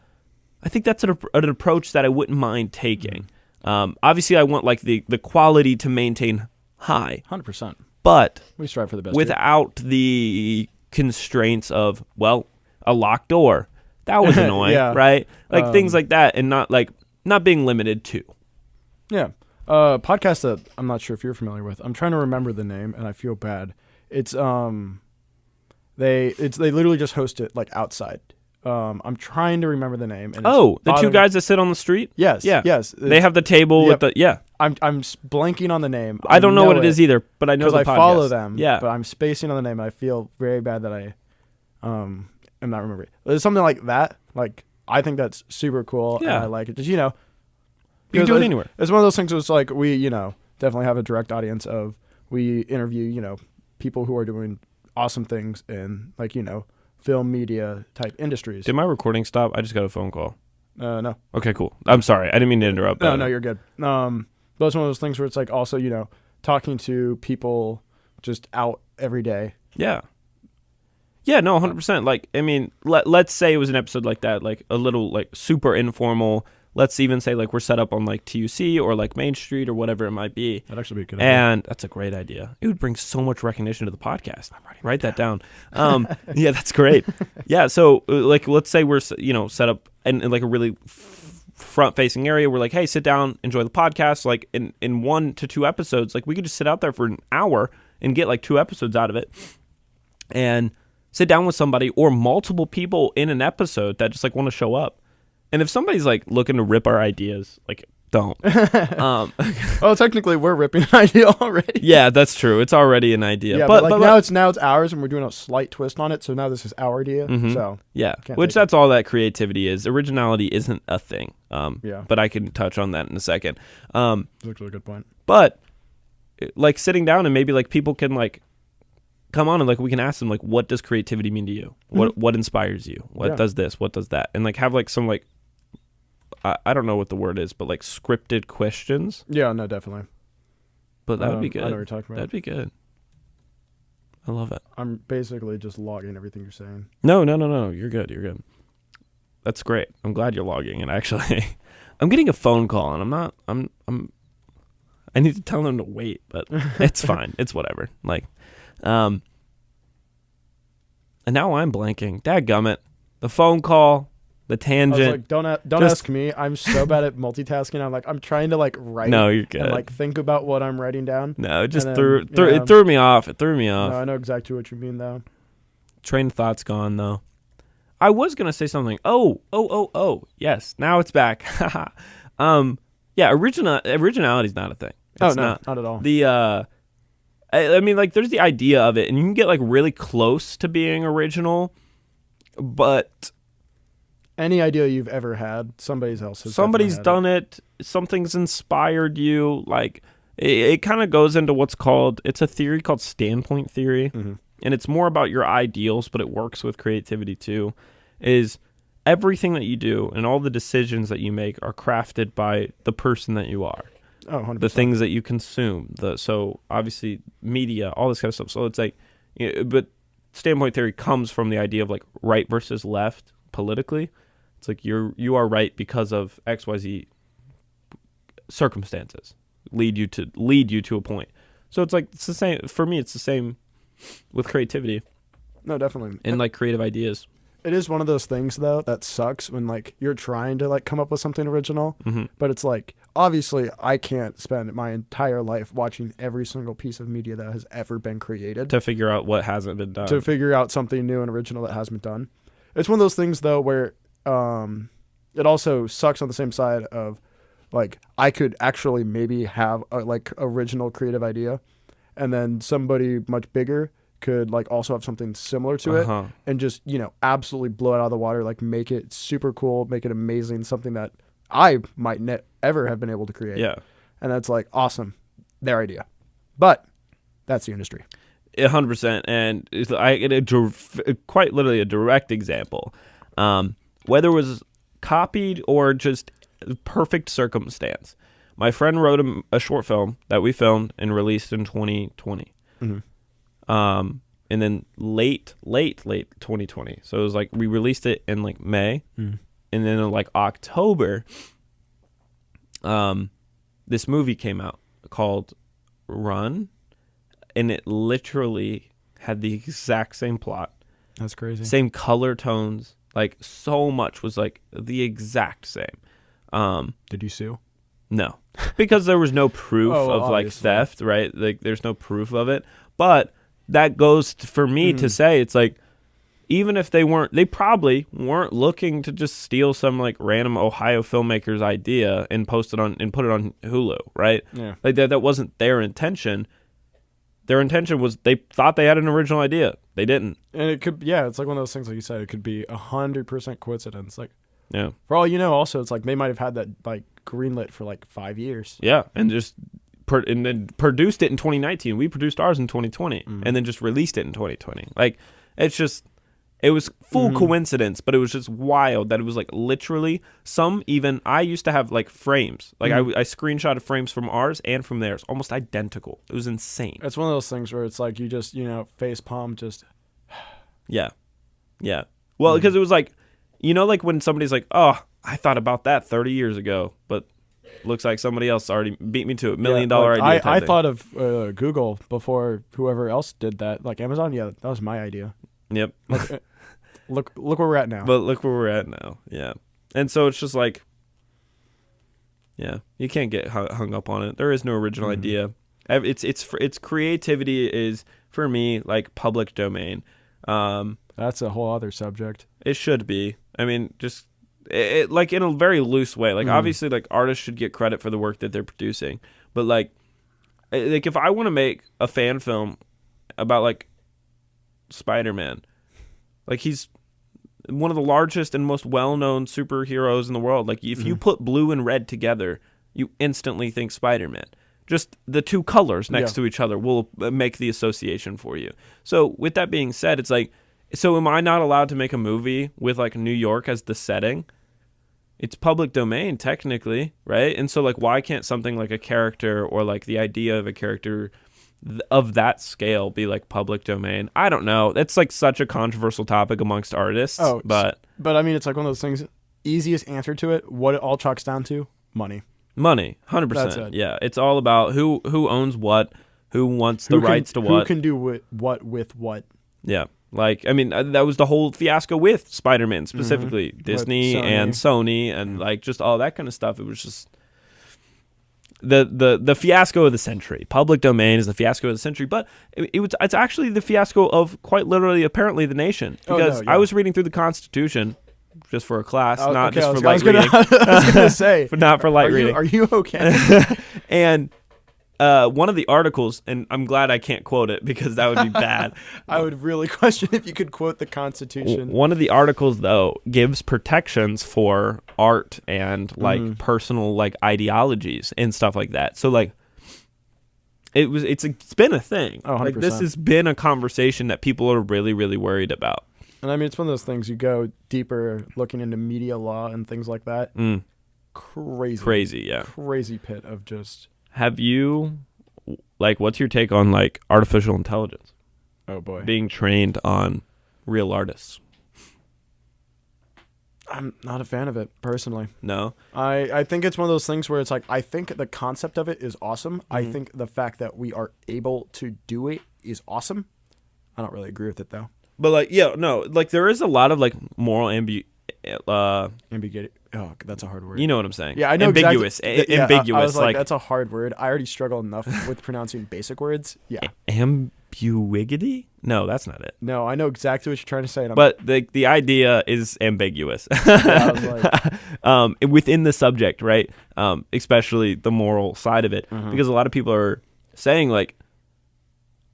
think that's an approach that I wouldn't mind taking. Obviously, I want like the quality to maintain high, 100%. But we strive for the best without the constraints of a locked door. That was annoying, right? Like things like that, and not being limited to. Yeah. Podcast that I'm not sure if you're familiar with. I'm trying to remember the name, and I feel bad. It's they literally just host it like outside. I'm trying to remember the name. And the two guys that sit on the street? Yes. Yeah. Yes. They have the table with the I'm blanking on the name. I don't know what it is either, but I know the podcast. Because I follow them. Yeah. But I'm spacing on the name. I feel very bad that I am not remembering. There's something like that. Like I think that's super cool. Yeah. And I like it. Just you can do it anywhere. It's one of those things. It's like we definitely have a direct audience of we interview people who are doing awesome things in like film media type industries. Did my recording stop? I just got a phone call. No. Okay, cool. I'm sorry. I didn't mean to interrupt. No, you're good. But it's one of those things where it's like also, talking to people just out every day. Yeah. Yeah, no, 100%. Like, I mean, let's say it was an episode like that, like a little like super informal. Let's even say like we're set up on like TUC or like Main Street or whatever it might be. That'd actually be a good idea. And that's a great idea. It would bring so much recognition to the podcast. Write that down. Yeah, that's great. Yeah, so like let's say we're set up in like a really front-facing area. We're like, hey, sit down, enjoy the podcast. Like in 1 to 2 episodes, like we could just sit out there for an hour and get like 2 episodes out of it, and sit down with somebody or multiple people in an episode that just like want to show up. And if somebody's like looking to rip our ideas, like don't. Well, technically we're ripping an idea already. Yeah, that's true. It's already an idea. Yeah, but now it's ours, and we're doing a slight twist on it. So now this is our idea. Mm-hmm. So yeah, which that's all that creativity is. Originality isn't a thing. Yeah, but I can touch on that in a second. That's actually a good point. But like sitting down and maybe like people can like come on and like we can ask them like, what does creativity mean to you? What inspires you? What does this? What does that? And like have like some like I don't know what the word is, but like scripted questions. Yeah, no, definitely. But that would be good. I know what you're talking about. That'd be good. I love it. I'm basically just logging everything you're saying. No. You're good. You're good. That's great. I'm glad you're logging it. Actually, I'm getting a phone call, and I need to tell them to wait, but it's fine. It's whatever. Like, and now I'm blanking. Dadgummit. The phone call. The tangent. I was like, don't ask me. I'm so bad at multitasking. I'm trying to like write. No, you're good. And like think about what I'm writing down. No, it just it threw me off. It threw me off. No, I know exactly what you mean though. Train of thought's gone though. I was gonna say something. Oh. Yes, now it's back. Yeah, originality's not a thing. It's not at all. I mean, like, there's the idea of it, and you can get like really close to being original, but any idea you've ever had, somebody's done it. Something's inspired you. Like it kind of goes into it's a theory called standpoint theory, mm-hmm. and it's more about your ideals, but it works with creativity too. Is everything that you do and all the decisions that you make are crafted by the person that you are. Oh, 100%. The things that you consume. So obviously media, all this kind of stuff. So it's like, but standpoint theory comes from the idea of like right versus left politically. It's like you are right because of XYZ circumstances lead you to a point. So it's like it's the same for me. It's the same with creativity. No, definitely. And like creative ideas. It is one of those things though that sucks when like you're trying to like come up with something original, mm-hmm. but it's like obviously I can't spend my entire life watching every single piece of media that has ever been created to figure out what hasn't been done. To figure out something new and original that hasn't been done. It's one of those things though where it also sucks on the same side of like I could actually maybe have a like original creative idea, and then somebody much bigger could like also have something similar to it and just, absolutely blow it out of the water, like make it super cool, make it amazing, something that I might ever have been able to create. Yeah. And that's like awesome, their idea. But that's the industry. 100%. And I get quite literally a direct example. Whether it was copied or just perfect circumstance. My friend wrote a short film that we filmed and released in 2020. Mm-hmm. And then late 2020. So it was like we released it in like May, and then in like October, this movie came out called Run, and it literally had the exact same plot. That's crazy. Same color tones, like so much was like the exact same. Did you sue? No, because there was no proof of like obviously. theft, right? Like there's no proof of it, but that goes for me to say it's like even if they probably weren't looking to just steal some like random Ohio filmmaker's idea and put it on Hulu, right? Yeah. Like that wasn't their intention. Their intention was they thought they had an original idea. They didn't. And it could, it's like one of those things like you said, it could be 100% coincidence. Like, yeah. For all you know, also it's like they might have had that like greenlit for like 5 years. Yeah, and just and then produced it in 2019. We produced ours in 2020, and then just released it in 2020. Like, it was full coincidence, but it was just wild that it was like literally I used to have like frames. Like I screenshotted frames from ours and from theirs, almost identical. It was insane. It's one of those things where it's like you just, face palm just... Yeah. Yeah. Well, because it was like, like when somebody's like, oh, I thought about that 30 years ago, but looks like somebody else already beat me to it. $1 million idea. I thought of Google before whoever else did that. Like Amazon, yeah, that was my idea. Yep. Look where we're at now. But look where we're at now. Yeah. And so it's just like, yeah, you can't get hung up on it. There is no original idea. It's creativity is, for me, like public domain. That's a whole other subject. It should be. I mean, just like in a very loose way. Like obviously, like artists should get credit for the work that they're producing. But like if I want to make a fan film about like Spider-Man, like he's one of the largest and most well-known superheroes in the world. Like if you put blue and red together, you instantly think Spider-Man. Just the two colors next to each other will make the association for you. So with that being said, it's like, so am I not allowed to make a movie with like New York as the setting? It's public domain technically, right? And so like, why can't something like a character or like the idea of a character of that scale be like public domain? I don't know. It's like such a controversial topic amongst artists. But I mean, it's like one of those things. Easiest answer to it. What it all chalks down to: money. Money, 100%. Yeah, it's all about who owns what, who wants the rights to what, who can do what with what. Yeah, like I mean that was the whole fiasco with Spider-Man specifically, Disney and Sony and like just all that kind of stuff. It was just the fiasco of the century. Public domain is the fiasco of the century, but it's actually the fiasco of quite literally apparently the nation, because I was reading through the Constitution. Just for a class, not just for light reading. I was going to say. But not for light reading. Are you okay? And one of the articles, and I'm glad I can't quote it because that would be bad. I would really question if you could quote the Constitution. One of the articles, though, gives protections for art and like personal like ideologies and stuff like that. So like it's been a thing. Oh, 100%. Like this has been a conversation that people are really, really worried about. And I mean, it's one of those things, you go deeper looking into media law and things like that. Crazy, yeah. Crazy pit of just... Have you, like, what's your take on, like, artificial intelligence? Oh, boy. Being trained on real artists? I'm not a fan of it, personally. No? I think it's one of those things where it's like, I think the concept of it is awesome. I think the fact that we are able to do it is awesome. I don't really agree with it, though. But like, yeah, no, like there is a lot of like moral ambiguity. Oh, that's a hard word. You know what I'm saying? Yeah, I know ambiguous. Exactly. Ambiguous. I was like, that's a hard word. I already struggle enough with pronouncing basic words. Yeah. Ambiguity? No, that's not it. No, I know exactly what you're trying to say. But the idea is ambiguous. Yeah, I was like... within the subject, right? Especially the moral side of it, because a lot of people are saying like,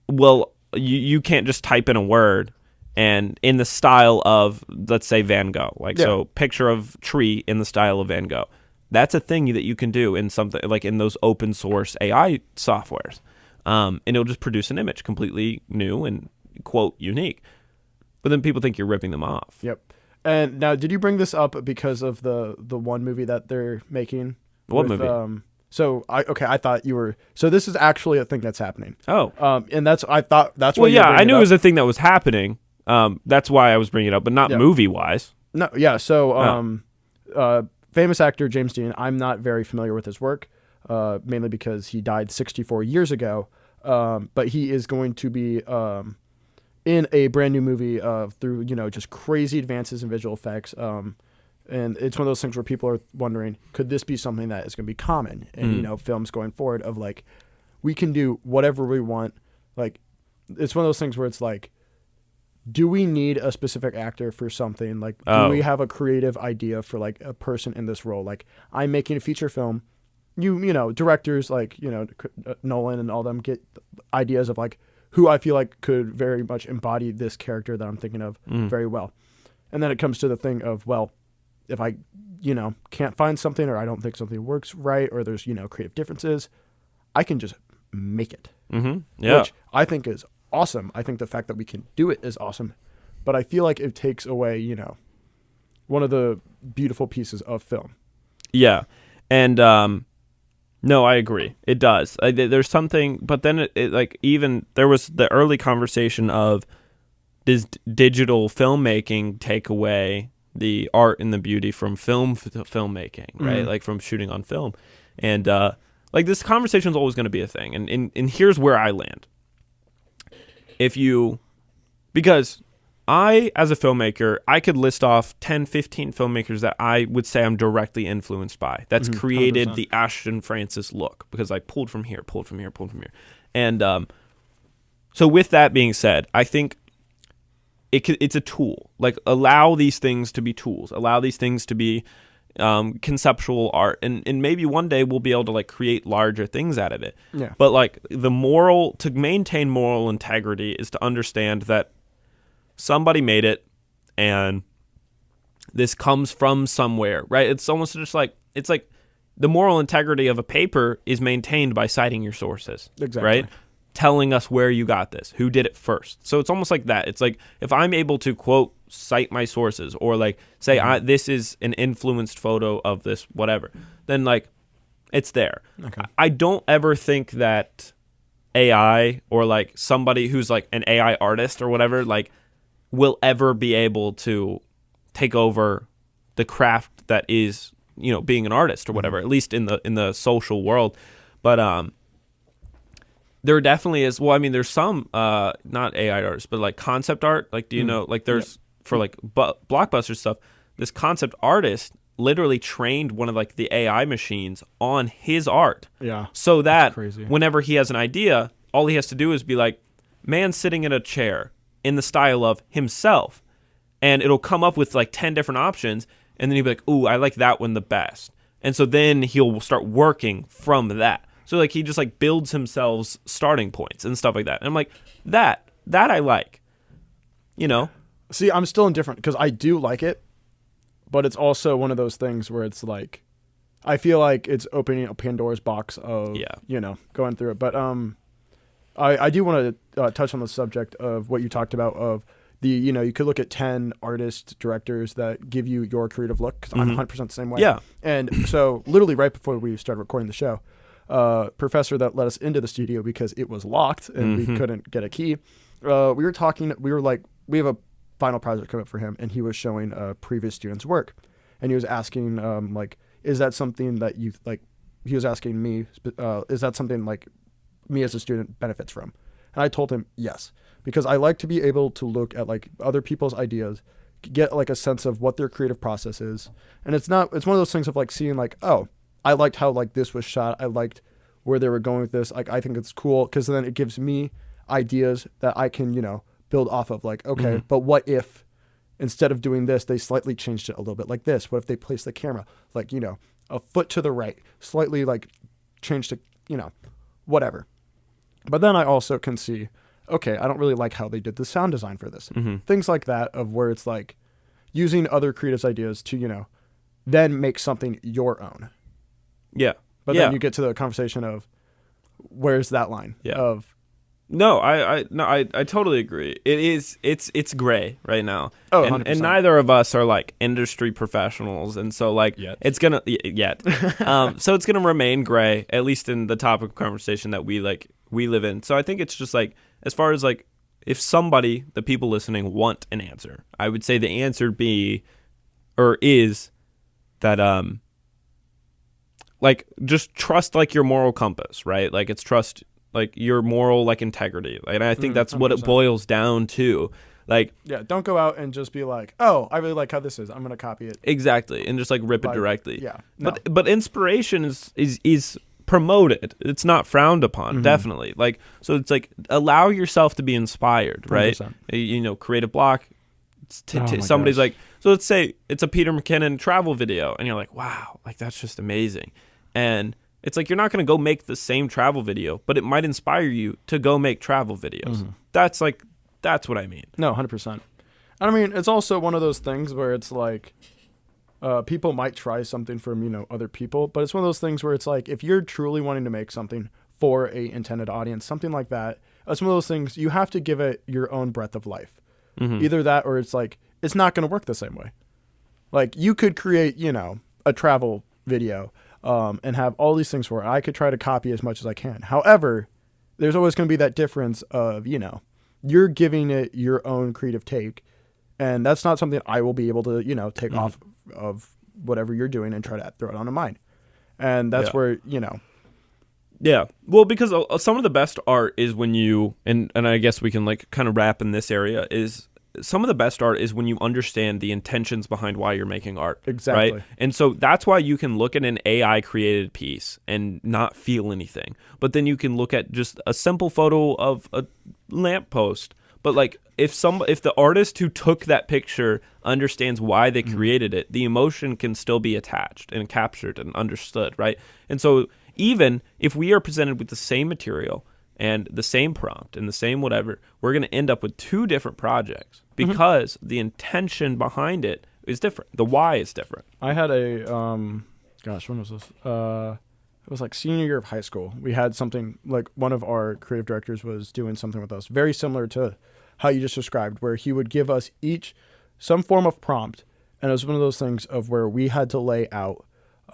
well, you can't just type in a word. And in the style of, let's say, Van Gogh, so picture of tree in the style of Van Gogh. That's a thing that you can do in something like in those open source AI softwares, and it'll just produce an image completely new and quote unique. But then people think you're ripping them off. Yep. And now, did you bring this up because of the one movie that they're making? What movie? I thought you were. So this is actually a thing that's happening. Oh. And I thought that's. Well, yeah, I knew it was a thing that was happening. That's why I was bringing it up, but not movie-wise. No, yeah. So, famous actor James Dean. I'm not very familiar with his work, mainly because he died 64 years ago. But he is going to be in a brand new movie through just crazy advances in visual effects. And it's one of those things where people are wondering, could this be something that is going to be common in films going forward? Of like, we can do whatever we want. Like, it's one of those things where it's like, do we need a specific actor for something? Like, do we have a creative idea for like a person in this role? Like, I'm making a feature film. Directors like, Nolan and all them get ideas of like who I feel like could very much embody this character that I'm thinking of very well. And then it comes to the thing of, well, if I, can't find something, or I don't think something works right, or there's, creative differences, I can just make it. Yeah. Which I think is awesome. I think the fact that we can do it is awesome, but I feel like it takes away, one of the beautiful pieces of film. Yeah. And, no, I agree. It does. There's something, but then it like even there was the early conversation of does digital filmmaking take away the art and the beauty from filmmaking, right? Like from shooting on film. And like this conversation is always going to be a thing. And here's where I land. Because I, as a filmmaker, I could list off 10, 15 filmmakers that I would say I'm directly influenced by. That's created 100%. The Ashtin Francis look, because I pulled from here. And so with that being said, I think it's a tool. Like, allow these things to be tools. Allow these things to be conceptual art. And maybe one day we'll be able to, like, create larger things out of it. Yeah. But, like, to maintain moral integrity is to understand that somebody made it, and this comes from somewhere, right? It's almost just like, it's like the moral integrity of a paper is maintained by citing your sources, exactly. Right? Telling us where you got this, who did it first. So it's almost like that. It's like, if I'm able to, quote, cite my sources, or like say this is an influenced photo of this whatever, then like it's there. Okay. I don't ever think that AI, or like somebody who's like an AI artist or whatever, like will ever be able to take over the craft that is, you know, being an artist or whatever, at least in the social world. But there definitely is. Well, I mean, there's some not AI artists, but like concept art. Like, do you know? Like, there's for like blockbuster stuff. This concept artist literally trained one of like the AI machines on his art. Yeah. So that crazy. Whenever he has an idea, all he has to do is be like, man sitting in a chair in the style of himself, and it'll come up with like 10 different options, and then he'll be like, ooh, I like that one the best. And so then he'll start working from that. So like he just like builds himself starting points and stuff like that. And I'm like, that I like, you know? See, I'm still indifferent because I do like it, but it's also one of those things where it's like, I feel like it's opening a Pandora's box of, you know, going through it. But I do want to touch on the subject of what you talked about of the, you know, you could look at 10 artists, directors that give you your creative look, because I'm 100% the same way. Yeah. And so literally right before we started recording the show, professor that let us into the studio because it was locked and we couldn't get a key. We were talking, we were like, we have a final project coming up for him, and he was showing previous students' work, and he was asking, like, is that something that you like? He was asking me, is that something like me as a student benefits from? And I told him yes, because I like to be able to look at like other people's ideas, get like a sense of what their creative process is, and it's one of those things of like seeing like, oh, I liked how like this was shot. I liked where they were going with this. Like, I think it's cool because then it gives me ideas that I can, you know, build off of. Like, okay, but what if instead of doing this, they slightly changed it a little bit like this? What if they placed the camera like, you know, a foot to the right, slightly like changed to, you know, whatever. But then I also can see, okay, I don't really like how they did the sound design for this. Things like that, of where it's like using other creatives' ideas to, you know, then make something your own. Yeah. But then you get to the conversation of where's that line of. No, I totally agree. It's gray right now. Oh, and 100%. neither of us are like industry professionals, and so like it's gonna so it's gonna remain gray, at least in the topic of conversation that we live in. So I think it's just like, as far as like, if somebody, the people listening, want an answer, I would say the answer is that like, just trust like your moral compass, right? Like, it's trust like your moral like integrity, and I think that's 100%. What it boils down to. Like, don't go out and just be like, oh, I really like how this is, I'm gonna copy it. Exactly. And just like rip it directly. No. But inspiration is promoted. It's not frowned upon, definitely. Like, so it's like, allow yourself to be inspired, right? 100%. You know, creative block. Somebody's like, so let's say it's a Peter McKinnon travel video, and you're like, wow, like that's just amazing. And it's like, you're not going to go make the same travel video, but it might inspire you to go make travel videos. That's what I mean. No, 100%. I mean, it's also one of those things where it's like, people might try something from, you know, other people, but it's one of those things where it's like, if you're truly wanting to make something for a intended audience, something like that, it's one of those things you have to give it your own breath of life. Either that, or it's like, it's not going to work the same way. Like, you could create, you know, a travel video, and have all these things for it. I could try to copy as much as I can. However, there's always going to be that difference of, you know, you're giving it your own creative take, and that's not something I will be able to, take off of whatever you're doing and try to throw it onto mine. And that's where, Yeah. Well, because some of the best art is when you, and I guess we can like kind of wrap in this area, is some of the best art is when you understand the intentions behind why you're making art. Exactly. Right? And so that's why you can look at an AI created piece and not feel anything. But then you can look at just a simple photo of a lamppost. But like if the artist who took that picture understands why they created it, the emotion can still be attached and captured and understood, right? And so even if we are presented with the same material and the same prompt and the same whatever, we're going to end up with two different projects because the intention behind it is different. The why is different. I had a, when was this? It was like senior year of high school. We had something like one of our creative directors was doing something with us very similar to how you just described, where he would give us each some form of prompt. And it was one of those things of where we had to lay out,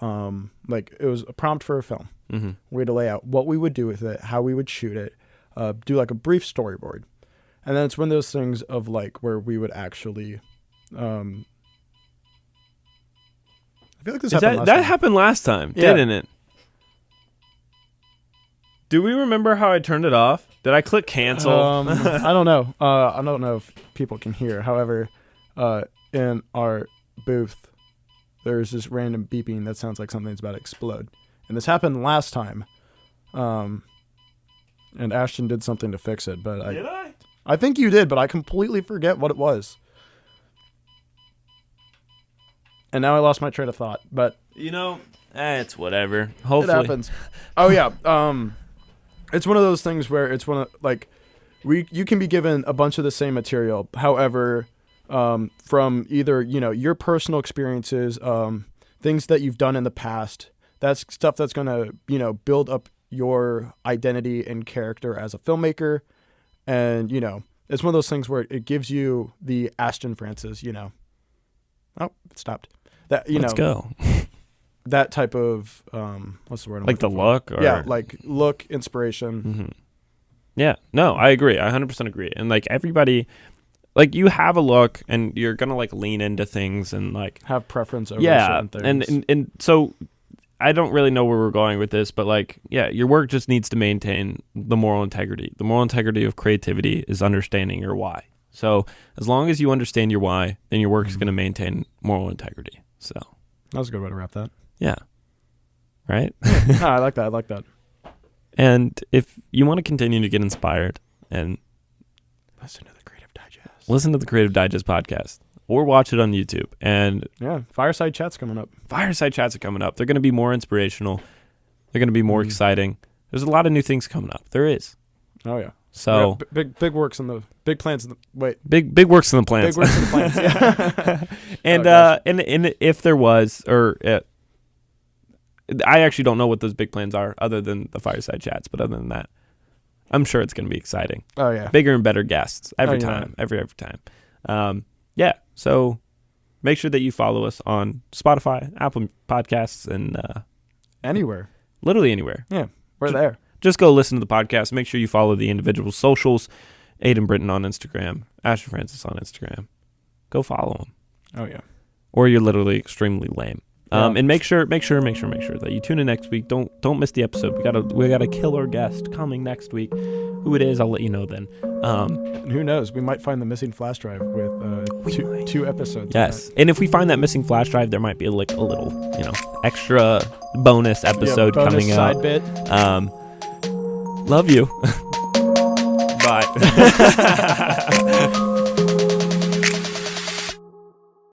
like it was a prompt for a film. Mm-hmm. We had to lay out what we would do with it, how we would shoot it, do like a brief storyboard. And then it's one of those things of like where we would actually, I feel like this happened last time. That happened last time, didn't it? Do we remember how I turned it off? Did I click cancel? I don't know. I don't know if people can hear. However, in our booth, there's this random beeping that sounds like something's about to explode. And this happened last time. And Ashtin did something to fix it. But did I? I think you did, but I completely forget what it was. And now I lost my train of thought. But it's whatever. Hopefully. It happens. Oh, yeah. It's one of those things where it's one of, like, you can be given a bunch of the same material. However, from either, your personal experiences, things that you've done in the past, that's stuff that's going to, build up your identity and character as a filmmaker. And, it's one of those things where it gives you the Ashtin Francis, Oh, it stopped. That, Let's go. That type of, what's the word? Like the look? Or... Yeah, like look, inspiration. Mm-hmm. Yeah, no, I agree. I 100% agree. And like everybody, like you have a look and you're going to like lean into things and like. Have preference over certain things. And so I don't really know where we're going with this, but like, yeah, your work just needs to maintain the moral integrity. The moral integrity of creativity is understanding your why. So as long as you understand your why, then your work is going to maintain moral integrity. So. That was a good way to wrap that. Yeah. Right? No, I like that. And if you want to continue to get inspired and listen to the Creative Digest podcast or watch it on YouTube. And yeah, Fireside Chats coming up. Fireside Chats are coming up. They're going to be more inspirational. They're going to be more exciting. There's a lot of new things coming up. There is. Oh yeah. So big works in the big plans. Big works in the plans. Big works in the plans. Yeah. and if there was I actually don't know what those big plans are other than the Fireside Chats, but other than that, I'm sure it's going to be exciting. Oh yeah. Bigger and better guests every time. Every time. Yeah. So make sure that you follow us on Spotify, Apple Podcasts, and anywhere. Literally anywhere. Yeah. We're there. Just go listen to the podcast. Make sure you follow the individual socials. Aidan Britton on Instagram. Ashtin Francis on Instagram. Go follow them. Oh yeah. Or you're literally extremely lame. And make sure that you tune in next week. Don't miss the episode. We gotta kill our guest coming next week. Who it is, I'll let you know then. Who knows? We might find the missing flash drive with two episodes. Yes, and if we find that missing flash drive, there might be a little extra bonus episode coming side up. Bit. Love you. Bye.